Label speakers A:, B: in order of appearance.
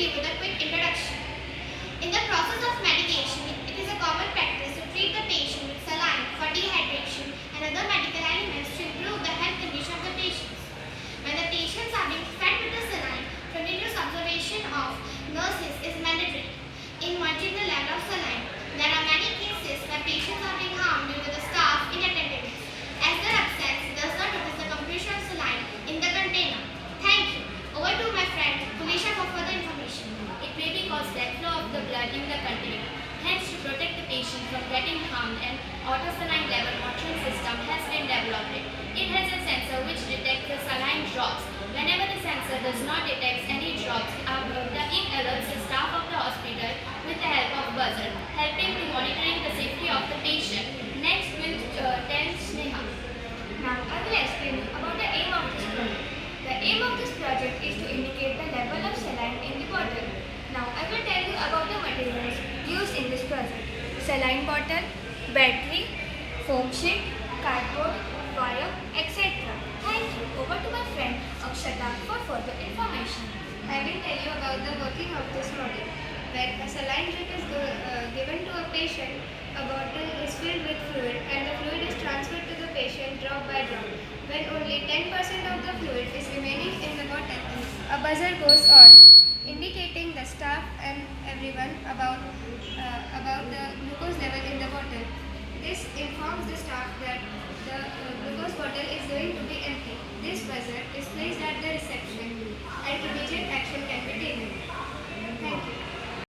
A: you with a quick introduction. In the process of medication, it is a common practice to treat the patient with saline for dehydration and other medical elements to improve the health condition of the patients. When the patients are being fed with the saline, continuous observation of nurses is mandatory. In monitoring the level of saline, there are many cases where patients are being harmed due to the staff inattentiveness, as their absence does not notice the completion of saline in the container. Thank you. Over to my friend Felicia for further information.
B: It may be caused that flow of the blood in the container. Hence, to protect the patient from getting harmed, an auto-saline level monitoring system has been developed. It has a sensor which detects the saline drops. Whenever the sensor does not detect any drops, the ink alerts the staff of the hospital with the help of buzzer, helping to monitoring the safety of the patient. Next, we'll tell Sneha.
C: Now, I will explain about the aim of this project. The aim of this project is to indicate the level of saline in the bottle. Now, I will tell you about the materials used in this project. Saline bottle, battery, foam sheet, cardboard, wire, etc. Thank you. Over to my friend Akshata for further information.
D: I will tell you about the working of this model. When a saline drip is given to a patient, a bottle is filled with fluid and the fluid is transferred to the patient drop by drop. When only 10% of the fluid is remaining in the bottle, a buzzer goes on, indicating the staff and everyone about the glucose level in the bottle. This informs the staff that the glucose bottle is going to be empty. This buzzer is placed at the reception and immediate action can be taken.